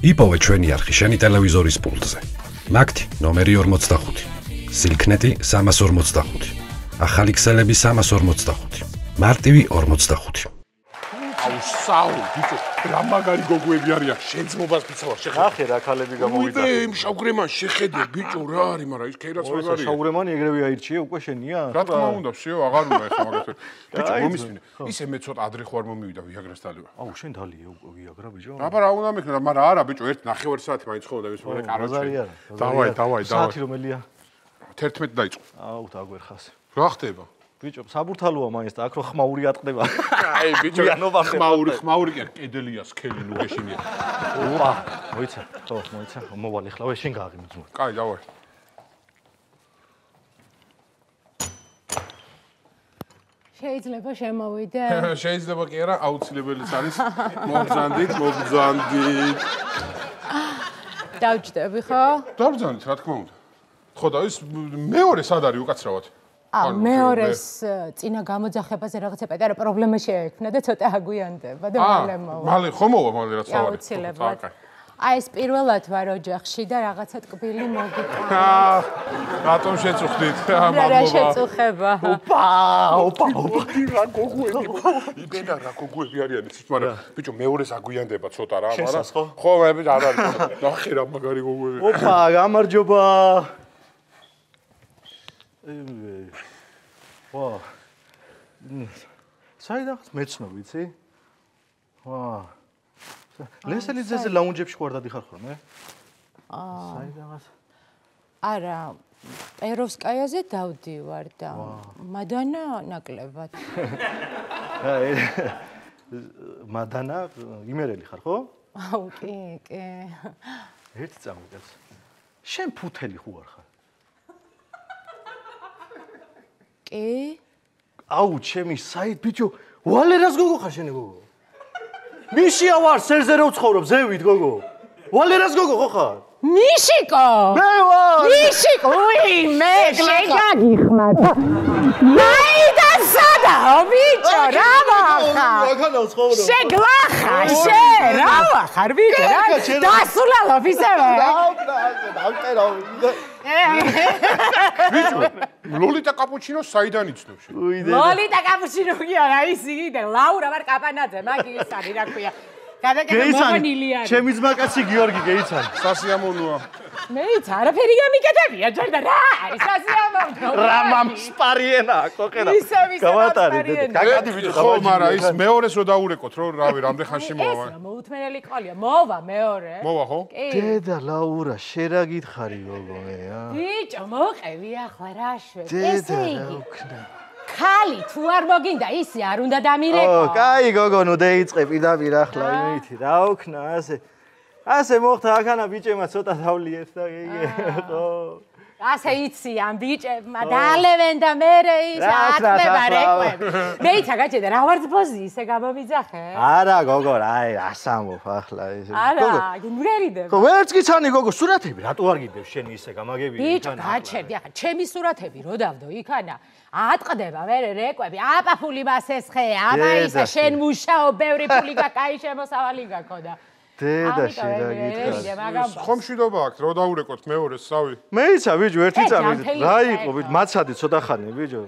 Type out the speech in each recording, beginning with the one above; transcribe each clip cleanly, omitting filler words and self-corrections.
იპოვე ჩვენი არხი შენი ტელევიზორის პულტზე. მაგთი ნომერი 45, სილქნეტი 345, ახალი ქსელები 345, მარტივი 45. აუსაუ, ბიჭო, რა მაგარი გოგოები არიან, შეძმობას ფიცავარ, შეხედე. ნახე რა ქალები გამოვიდა. იმ შავგრემან შეხედე, ბიჭო, რა არის, მაგრამ ის ქერაც მაგარია. შავგრემანი ეგრევე აირჩიე, უკვე შენია? რა თქმა უნდა, всё, აღარ უნდა ეხა მაგას. ბიჭო, მომისმინე. ისე მე ცოტა ადრე ხوار მომივიდა ვიაგრას დალევა. აუ, შენ დალია უკვე ვიაგრა ბიჭო. აბა რა უნდა მექნა, მაგრამ არა ბიჭო, 1.5 საათი მაინც ხოვდა ის მერე კაროჩი. დავაი. საათი რომელია? 11 დაიწყო. აუ, დაგვერხას. რა ხდება? ბიჭო, საბურთალოა მაინც და აქ რო ხმაური ატყდება. აი, ბიჭო, ხმაური კი არ კედელია სქელი ნუ გეშინია. ოპა, მოიცა. ხო, მოიცა. მოვალ ეხლა, შენ გააღიმძო. კაი, დავაი. შეიძლება შემოვიდე? შეიძლება კი არა, აუცილებელიც არის. მოგზანდით. დავჯდები ხო? დავბრძანეთ, რა თქმა უნდა. ხო და ის მეორე სად არის უკაცრავად? მეორეს წინა გამოძახებაზე რაღაცა პატარა პრობლემა შეექმნა და ცოტა აგვიანდება და მალე მოვა. მალე ხომ მოვა მალე რაც ავარი. აუცილებლად. აი ეს პირველად ვარ ოჯახში და რაღაცა ტკბილი მოგიყვანა. რატომ შეწუხდით? რა შეწუხება? ოპა. რა გოგოები არიან იცით, მაგრამ ბიჭო მეორეს აგვიანდება ცოტა რა, მაგრამ ხო მე არ არის. ნახე რა მაგარი გოგოები. ოპა, გამარჯობა. ვა. საიდანაც მეცნო ვიცი? ვა. ლესელიძეზე ლაუნჯებში ხوار დადიხარ ხოლმე? საიდანაც? არა, პეროვსკაიაზე დავდივარ და მადანა ნაკლებად. მადანა იმერელი ხარ ხო? აუ, კი. ერთი წამოგეს. შენ ფუთელი ხო არ ხარ? კი? აუ, ჩემი საით ბიჭო, ვალერას გოგო ხარ შენ გოგო? მიშია ვარ, სერზე რო ვცხოვრობ, ზევით გოგო. ვალერას გოგო ხო ხარ? მიშიკო! მე ვარ! მიშიკო, მე შეგაგიხმარ. მაიდან სადაო ბიჭო, რა ვახარ? რაგანა ვცხოვრობ? შეგლახა, რა ვახარ ბიჭო, რა? დასულალ ოფისევე? დავტერა. ბიჭო, ლოლიტა კაპუჩინო საიდან იცნობ შენ? ლოლიტა კაპუჩინო კი არა, ის იგივე ლაურა ვარ კაპანაძე, მაგ ის არის რა ქვია. გადაგება მოგონილი არის. ჩემი ძმაკაცი გიორგი გეიცანი. სასიამოვნოა. მეც არაფერი გამიკეთებია ჯერ და რა არის სასიამოვნო. რა მამსპარიენა, კოყერა. გავატარი. გაკადი ვიდეო ხო, მაგრამ ის მეორეს რო დაურეკოთ, რომ რავი, რამდენ ხანში მოვა. ეს მოუთმენელი ყოლია. მოვა მეორე. მოვა ხო? დედა ლაურა, შენ რა გითხარი გოგო მე, ბიჭო, მოყევი ახლა რა შვებს. დედა რა უქნა. ხალი თუ არ მოგინდა ისი არ უნდა დამირეკო. კაი გოგო, ნუ დაიწყე პირდაპირ ახლა იმითი, რა უქნა ასე მოხდა აქანა ბიჭებმა ცოტა დავლიეთ და ხო. ასე იციან ბიჭებმა დალევენ და მერე ის ატყდება რეკვები. მეიცა გაჭედა რა ვარ ძბოზი ისე გამომიძახე? არა გოგო, აი ასამოფ ახლა ეს. არა, გუნერიდებ. ხო, ვერც გიცანი გოგო, სურათები რატო არ გიდევ შენ ისე გამაგები? ბიჭო, გაჩერდი ახლა ჩემი სურათები რო დავდო იქანა. ატყდება მერე რეკვები, აპაფული მასესხე, აბა ისა შენ მუშაობ, ბევრი ფული გაკაი შემოსავალი გაქო და დედა შენ რა გითხარ? ხომ მშვიდობა აქვს, რო დაურეკოთ მეორეს სავი. მეიცა ბიჭო, ერთი წამით რა იყო ბიჭო, მაცადე ცოტა ხანი ბიჭო.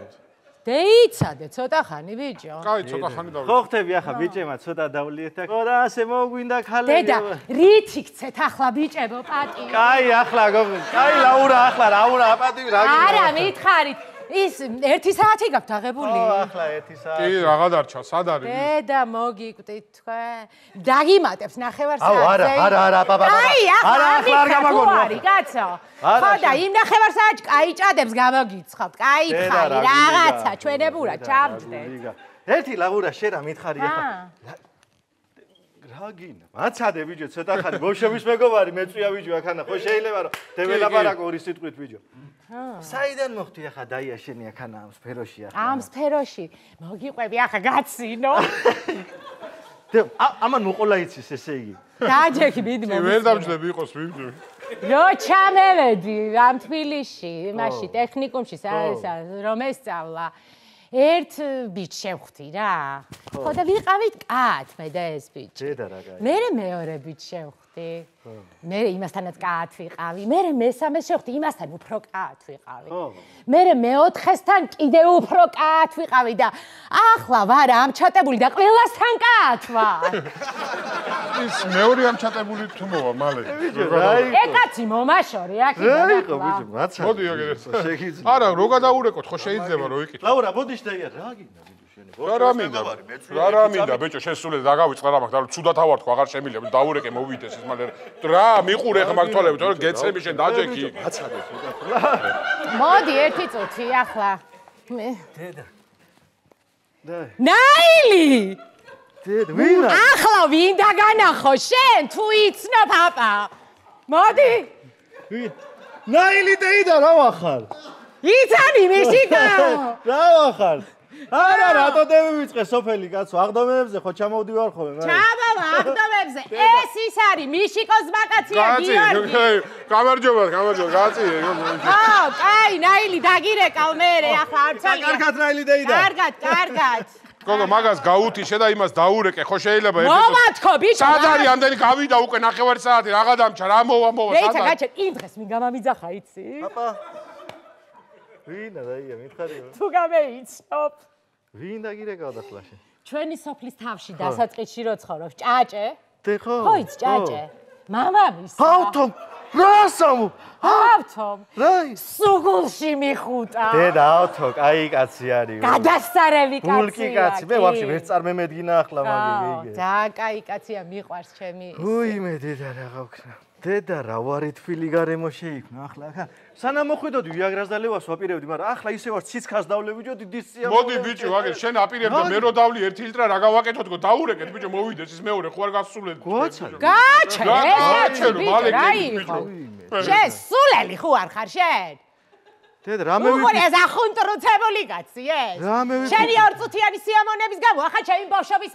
დეიცადე ცოტა ხანი ბიჭო. კაი, ცოტა ხანი დავი. ხო ხტები ახლა ბიჭებმა ცოტა დავლიეთ და ხო და ასე მოგვინდა ქალები. დედა, რით იქცეთ ახლა ბიჭებო პატივი? კაი ახლა გოგო, კაი ლაურა ახლა რა პატივი რა გინდა? არა, მითხარით. ის 1 საათი გაქვთ აღებული? ხო, ახლა 1 საათი. კი, რაღა დარჩა, სად არის? დედა, მოგიკვდით თქვენ. დაგიმატებს ნახევარ საათზე. აუ, არა, პაპა. აი, არა, ახლა არ გამაგონია. არის, კაცო. ხო და იმ ნახევარ საათში კაი ჭადებს გამოგიცხავთ. კაი ხარი, რაღაცა ჩვენებურა ჩავჯდეთ. ერთი ლაურა შენ რა მითხარი ახლა? რა გინდა? მაცადე ბიჭო, ცოტა ხანი ბავშვების მეგობარი მეწვია ბიჭო აქანა, ხო შეიძლება რომ დეველაპარაკო ორი სიტყვით ბიჭო. საიდან მოხდი ახლა დაია შენი აქანა ამ სფეროში ახლა? ამ სფეროში მოგიყვები ახლა გაცინო. ამან მოყოლა იცის ესე იგი. დაჯექი მიდი მომის. ვერ დავჯდები იყოს ვიმჯი. რო ჩამევედი ამ თბილისში, იმაში ტექნიკუმში რომ ესწავლა. ერთ ბიჭს შევხვდი რა. ხო და ვიყავით კაც მე და ეს ბიჭი. დედა რა კაი. მე მეორე ბიჭს შევხვდი. მე იმასთანაც კაც ვიყავი. მე მესამეს შევხვდი, იმასთან უფრო კაც ვიყავი. მე მეოთხესთან კიდევ უფრო კაც ვიყავი და ახლა ვარ ამჩატებული და ყველასთან კაც ვარ. ის მეორე ამჩატებული თუ მოვა მალე. ეკაცი მომაშორი აქედან. რა იყო ბიჭო, მაცადი. მოდი აგერ. შეიძლება. არა, რო გადაურეკოთ, ხო შეიძლება რო იკითხო. ლაურა, ბოდიშ და ია, რა გინდა ბიჭო შენი? რა მინდა ბიჭო, შენ სულ დაგავიწყდა რა მაგ და ცუდად ავარ თქვა, აღარ შემიძლია, დაურეკე მოვიდეს ეს მალე. რა, მიყურე ხა მაგ თვალები, თორე გეცები შენ დაჯექი. მაცადე ცოტა. მოდი ერთი წუთი ახლა. მე დედა. ნაილი! დედა, ვინა? ახლა ვინ დაგანახო შენ თუ იცნობ პაპა? მოდი. ნაილი დეიდა რა ვახარ? იცანი მიშიკა. რა ვახარ? არა, რატო დევიწყე სოფელი კაცო, აღდომებზე ხო ჩამოვდივარ ხოლმე მე. ჩამოვა აღდომებზე. ეს ის არის მიშიკოს ბაკაცია გიორგი. გამარჯობა, კაცი. ხო, კაი, ნაილი დაგირეკავ მე ახლა არ წალია. კარგად ნაილი დეიდა. კარგად. გოგო, მაგას გაუთიშე და იმას დაურეკე, ხო შეიძლება ერთი. მომათქო, ბიჭო. სად არის ამდენი გავიდა უკვე ნახევარი საათი, რაღა დამჩა, რა მოვა, მეცა გაჩენ, იმ დღეს მინ გამამიძახა, იცი? პაპა. ვინა დაია, მითხარიო. თუ გამეიცნობ. ვინ დაგირეკავდა ხლაში? ჩვენი სოფლის თავში დასაწყისში რო ცხოვრობს, ჭაჭე. ხო? ხო, იც ჭაჭე. მამამის. ავთომ, რასამო? ავთომ. რაი? სუგულში მიხუტა. დედა ავთო, კაი კაცი არის. გადასარევი კაცია. გულკი კაცი, მე ვაფშე ვერ წარმემედგინა ახლა მაგე. და კაი კაცია, მიყვარს ჩემი. უი მე დედა რა გავქნა. დედა რა ვარი თბილი გარემო შეიქმნა ახლა ახლა. სანამ მოხვიდოდი ვიაგრას და ლევას ვაპირებდი, მაგრამ ახლა ისე ვარ ციცქას დავლევიჯო დიდი სია. მოდი ბიჭო, აგერ შენ აპირებ და მე რო დავლი 1 ლიტრა რა გავაკეთოთ გო დაურეკეთ ბიჭო, მოვიდეს ის მეორე ხო არ გასულეთ. გაჩე, გაჩე, მალე ბიჭო. შენ სულელი ხო არ ხარ შენ? დედა რამე ვიყი. უყურე ზახუნტრუცებული კაცი ეს. შენი ორწუთიანი სიამონების გამო ახლა ჩემი ბავშვობის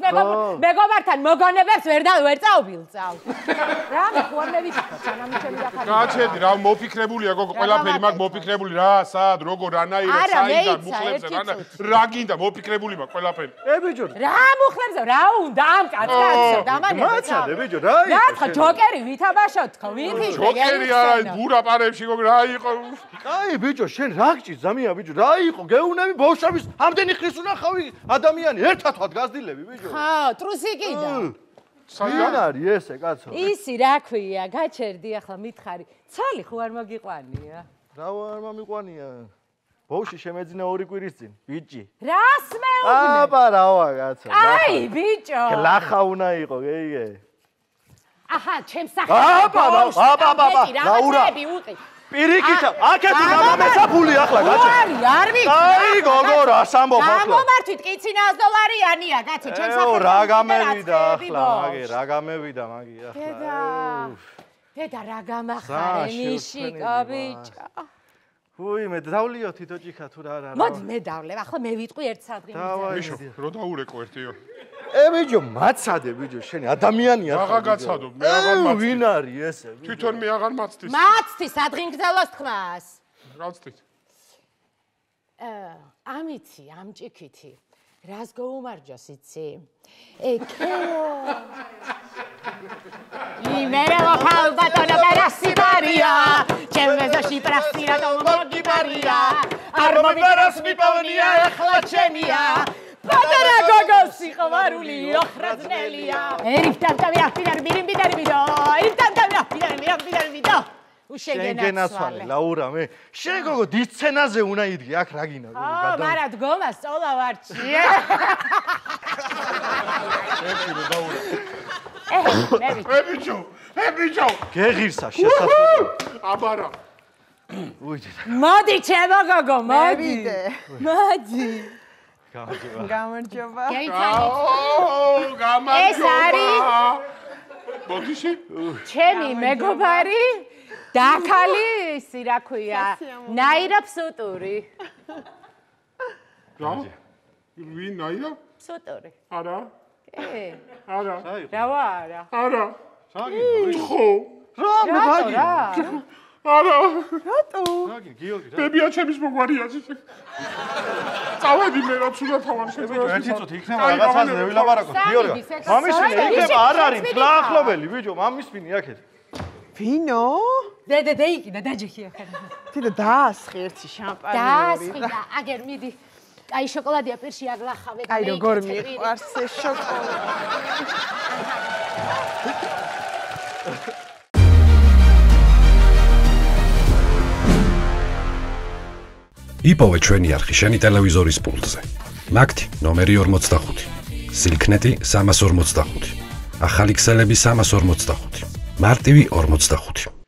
მეგობართან მოგონებებს ვერ წაუბილწავ. რამე ხო არ მევიფიქრე, სანამ ჩემი ახალი. გაჩედი, რა მოფიქრებულია გოგო, ყველაფერი მაგ მოფიქრებული რა, სად, როგორ, რანაირად, საიდან მუხლებზე, რა გინდა მოფიქრებული მაგ ყველაფერი. ბიჭო. რა მუხლებზე, რა უნდა ამ კაცკაცო, დამანებო. მაცადე ბიჭო, რა იყო? რა თქო, ჯოკერი ვითამაშოთ ხო, ვიფიქრე. ჯოკერი არა, ბურა პარებში გოგო, რა იყო? კაი ბიჭო, შენ რა გჭირს ზამია ბიჭო, რა იყო? გეუნები ბავშვების ამდენი ხნის უნახავი ადამიანი ერთად ვარ გაზდილები ბიჭო. ხო, ტრუსიკიდა. საიდან არის ესე კაცო? ისი რა ქვია, გაჩერდი ახლა მითხარი. ცალი ხო არ მოგიყვანია? რა არ მომიყვანია? ბავშვი შემეძინა 2 კვირის წინ, ბიჭი. რას მეუბნე? აბა რავა კაცო. აი, ბიჭო. ლახა უნდა იყო, გეიგე. აჰა, ჩემს სახეს. აბა, ლაურა. პირიქით, აქეთ გამომესაფული ახლა გაჩე. არ ვიცი. აი, გოგო, რას ამბობ ახლა? გამომართვით, კიცი 100 დოლარიანია, კაცო, ჩემს სახეს. რა გამევიდა ახლა, მაგე, რა გამევიდა მაგი ახლა. დედა, რა გამახარე, მიშიკა, ბიჭო. უი, მე დავლიო თითოჭიქა თუ რა. მოდი მე დავლევ, ახლა მე ვიტყვი 1 საათი. მიშო, რო დაურეკო ერთიო. ბიჭო, მაცადე ბიჭო, შენი ადამიანია ხა. აღარ გაცადო, მე აღარ მაცდი. ვინ არის ესე? თვითონ მე აღარ მაცდის. მაცდი, სადღინგძელოს თქმას. გავწდით. ამიცი, ამჭიქითი. რას გაუმარჯოს იცი? ეკეო. იმერე მოხალ ბატონო პერასიბარია. ჩემეზოში პრასტირა და მოგიბარია. არ მომიბაროს მიპოვნია ახლა ჩემია. პატარა გოგო სიყვარული ოხრაძნელია. ერიფთან თავი მირიმბიდარი ვიდო. ერიფთან თავი მირიმბიდარი ვიდო. შენგენაცვალე ლაურა მე შენ გოგო დისცენაზე უნდა იდგე აქ რა გინდა გოგო გადა. მარა დგომა სწოლა ვარჩი. ბიჭო. გეღირსა შესაძლოა. აბარა. უი. მოდი ჩემო გოგო, მოდი. მოდი. გამარჯობა. გამარჯობა. ეს არის ბოდიში? ჩემი მეგობარი დაქალი ისი რა ქვია? ნაირა ფსუტური. რა? ვინ ნაირა? ფსუტური. არა. არა. რა ვარა? არა. საგინო. ხო. რა მე რა? არა. რატო? რაგინ გიორგი რა? ბებია ჩემის მოგვარია. წავედი მე რა ცუდად თავარ ბიჭო, ერთი წუთი იქნება რაღაცაზე ვილაპარაკოთ. გიორგი, მამისმინი იქნება არ არის ფლახლობელი, ბიჭო, მამისმინი აქეთ. ვინო? დე იქიდა დაჯიხია ხერა. თვითონ დაასხი ერთი შამპანი. დაასხი და აგერ მიდი. აი შოკოლადია პირში აგლახავე და აი როგორ მიყვარს ეს შოკოლადი. იპოვე ჩვენი არხი შენი ტელევიზორის პულტზე. მაგთი ნომერი 45. სილქნეტი 345. ახალი ქსელები 345. მარტივი 45.